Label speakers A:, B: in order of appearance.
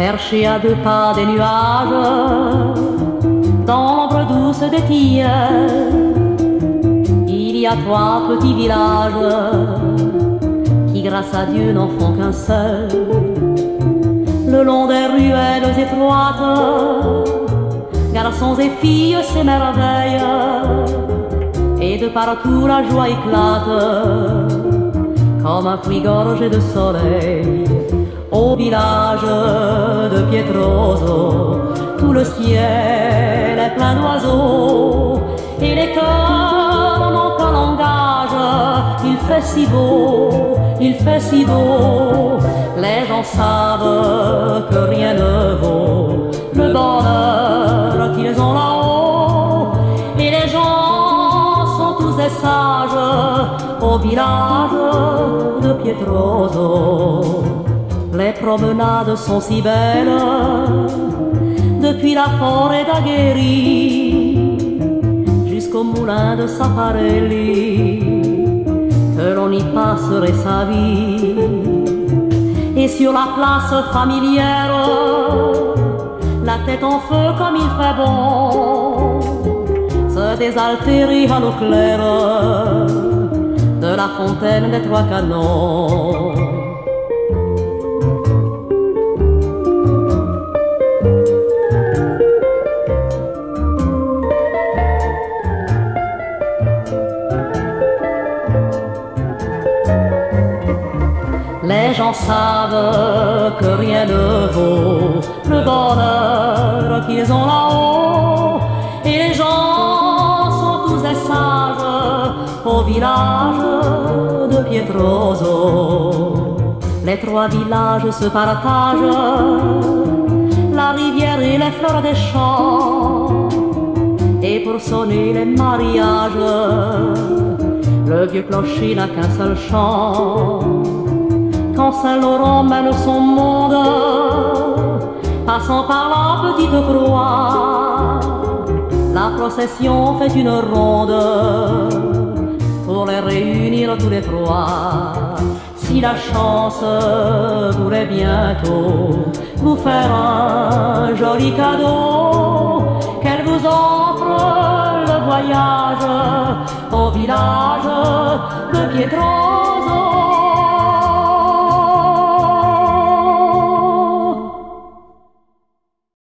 A: perché à 2 pas des nuages, dans l'ombre douce des tilleuls, il y a 3 petits villages qui, grâce à Dieu, n'en font qu'un seul. Le long des ruelles étroites, garçons et filles s'émerveillent, et de partout la joie éclate, comme un fruit gorgé de soleil. Au village de Pietroso, tout le ciel est plein d'oiseaux, et les cœurs n'ont qu'un langage. Il fait si beau, il fait si beau. Les gens savent que rien ne vaut le bonheur qu'ils ont là-haut, et les gens sont tous des sages au village de Pietroso. Les promenades sont si belles depuis la forêt d'Agheri jusqu'au moulin de Saparelli, que l'on y passerait sa vie. Et sur la place familière, la tête en feu comme il fait bon, se désaltérer à l'eau claire de la fontaine des 3 canons. Les gens savent que rien ne vaut le bonheur qu'ils ont là-haut, et les gens sont tous des sages au village de Pietroso. Les 3 villages se partagent la rivière et les fleurs des champs, et pour sonner les mariages, le vieux clocher n'a qu'un seul chant. Quand Saint-Laurent mène son monde, passant par la petite croix, la procession fait une ronde pour les réunir tous les 3. Si la chance voulait bientôt vous faire un joli cadeau, qu'elle vous offre le voyage au village de Pietroso.